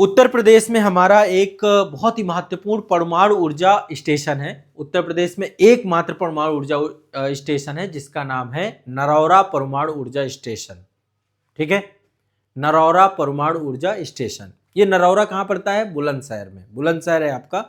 उत्तर प्रदेश में हमारा एक बहुत ही महत्वपूर्ण परमाणु ऊर्जा स्टेशन है। उत्तर प्रदेश में एकमात्र परमाणु ऊर्जा स्टेशन है जिसका नाम है नरौरा परमाणु ऊर्जा स्टेशन। ठीक है, नरौरा परमाणु ऊर्जा स्टेशन। ये नरौरा कहाँ पड़ता है? बुलंदशहर में। बुलंदशहर है आपका।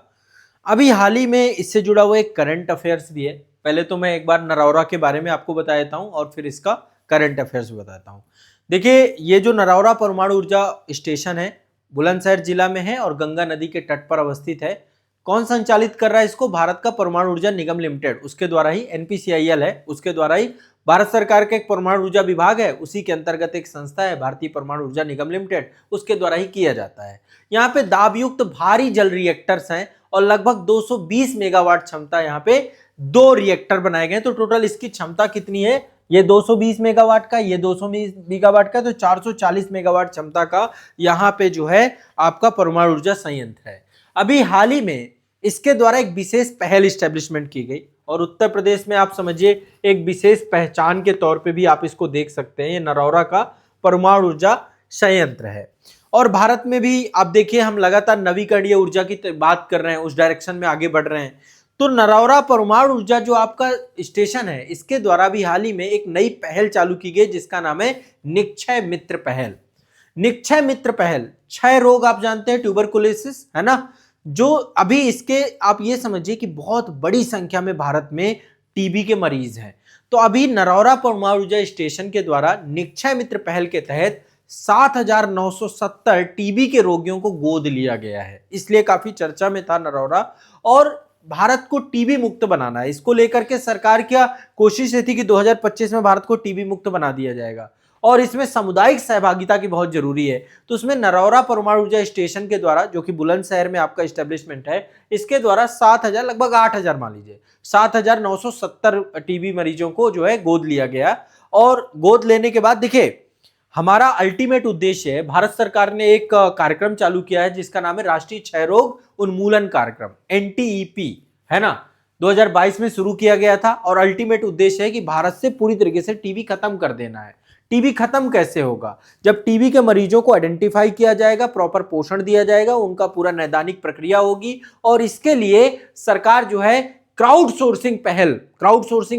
अभी हाल ही में इससे जुड़ा हुआ एक करंट अफेयर्स भी है। पहले तो मैं एक बार नरौरा के बारे में आपको बता देता हूँ और फिर इसका करंट अफेयर्स बताता हूँ। देखिए, ये जो नरौरा परमाणु ऊर्जा स्टेशन है बुलंदशहर जिला में है और गंगा नदी के तट पर अवस्थित है। कौन संचालित कर रहा है इसको? भारत का परमाणु ऊर्जा निगम लिमिटेड, उसके द्वारा ही। एनपीसीआईएल है, उसके द्वारा ही। भारत सरकार का एक परमाणु ऊर्जा विभाग है, उसी के अंतर्गत एक संस्था है भारतीय परमाणु ऊर्जा निगम लिमिटेड, उसके द्वारा ही किया जाता है। यहाँ पे दाबयुक्त भारी जल रिएक्टर्स हैं और लगभग 220 मेगावाट क्षमता यहाँ पे 2 रिएक्टर बनाए गए। तो टोटल इसकी क्षमता कितनी है? ये 220 मेगावाट का, ये 220 मेगावाट का, तो 440 मेगावाट क्षमता का यहाँ पे जो है आपका परमाणु ऊर्जा संयंत्र है। अभी हाल ही में इसके द्वारा एक विशेष पहल इस्टेब्लिशमेंट की गई और उत्तर प्रदेश में आप समझिए एक विशेष पहचान के तौर पे भी आप इसको देख सकते हैं। ये नरौरा का परमाणु ऊर्जा संयंत्र है। और भारत में भी आप देखिए, हम लगातार नवीकरणीय ऊर्जा की बात कर रहे हैं, उस डायरेक्शन में आगे बढ़ रहे हैं। तो नरौरा परमाणु ऊर्जा जो आपका स्टेशन है, इसके द्वारा भी हाल ही में एक नई पहल चालू की गई जिसका नाम है निक्षय मित्र पहल। निक्षय मित्र पहल, क्षय रोग आप जानते हैं, ट्यूबरकुलोसिस, है ना, जो अभी इसके आप ये समझिए कि बहुत बड़ी संख्या में भारत में टीबी के मरीज हैं। तो अभी नरौरा परमाणु ऊर्जा स्टेशन के द्वारा निक्षय मित्र पहल के तहत 7,970 टीबी के रोगियों को गोद लिया गया है, इसलिए काफी चर्चा में था नरौरा। और भारत को टीबी मुक्त बनाना है, इसको लेकर के सरकार क्या कोशिश थी कि 2025 में भारत को टीबी मुक्त बना दिया जाएगा और इसमें सामुदायिक सहभागिता की बहुत जरूरी है। तो उसमें नरौरा परमाणु ऊर्जा स्टेशन के द्वारा, जो कि बुलंदशहर में आपका एस्टेब्लिशमेंट है, इसके द्वारा 7,000 लगभग 8,000 मान लीजिए 7,970 टीबी मरीजों को जो है गोद लिया गया। और गोद लेने के बाद देखिए, हमारा अल्टीमेट उद्देश्य है, भारत सरकार ने एक कार्यक्रम चालू किया है जिसका नाम है राष्ट्रीय क्षय रोग उन्मूलन कार्यक्रम, एनटीईपी, है ना, 2022 में शुरू किया गया था। और अल्टीमेट उद्देश्य है कि भारत से पूरी तरीके से टीबी खत्म कर देना है। टीबी खत्म कैसे होगा? जब टीबी के मरीजों को आइडेंटिफाई किया जाएगा, प्रॉपर पोषण दिया जाएगा, उनका पूरा नैदानिक प्रक्रिया होगी और इसके लिए सरकार जो है क्राउड सोर्सिंग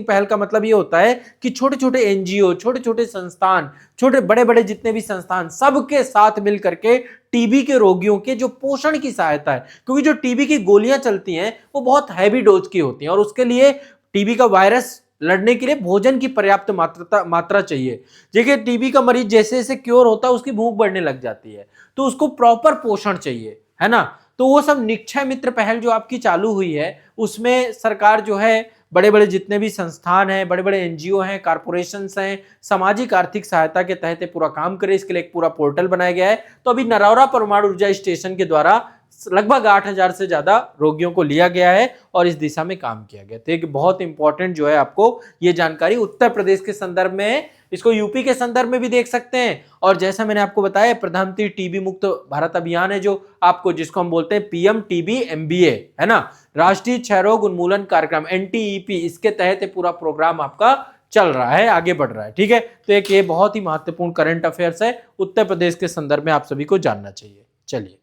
पहल का मतलब ये होता है कि छोटे छोटे एनजीओ, छोटे छोटे संस्थान, छोटे बड़े बड़े जितने भी संस्थान, सबके साथ मिल करके टीबी के रोगियों के जो पोषण की सहायता है, क्योंकि जो टीबी की गोलियां चलती हैं वो बहुत हैवी डोज की होती हैं और उसके लिए टीबी का वायरस लड़ने के लिए भोजन की पर्याप्त मात्रा चाहिए। देखिए, टीबी का मरीज जैसे जैसे क्योर होता है उसकी भूख बढ़ने लग जाती है, तो उसको प्रॉपर पोषण चाहिए, है ना। तो वो सब निक्षय मित्र पहल जो आपकी चालू हुई है, उसमें सरकार जो है बड़े बड़े जितने भी संस्थान हैं, बड़े बड़े एनजीओ हैं, कारपोरेशंस हैं, सामाजिक आर्थिक सहायता के तहत पूरा काम करे, इसके लिए एक पूरा पोर्टल बनाया गया है। तो अभी नरौरा परमाणु ऊर्जा स्टेशन के द्वारा लगभग 8,000 से ज्यादा रोगियों को लिया गया है और इस दिशा में काम किया गया। तो एक बहुत इंपॉर्टेंट जो है आपको ये जानकारी उत्तर प्रदेश के संदर्भ में है, इसको यूपी के संदर्भ में भी देख सकते हैं। और जैसा मैंने आपको बताया, प्रधानमंत्री टीबी मुक्त भारत अभियान है जो आपको, जिसको हम बोलते हैं पीएम टीबी एमबीए, है ना, राष्ट्रीय क्षय रोग उन्मूलन कार्यक्रम, एनटीईपी, इसके तहत पूरा प्रोग्राम आपका चल रहा है, आगे बढ़ रहा है। ठीक है, तो एक ये बहुत ही महत्वपूर्ण करंट अफेयर्स है, उत्तर प्रदेश के संदर्भ में आप सभी को जानना चाहिए। चलिए।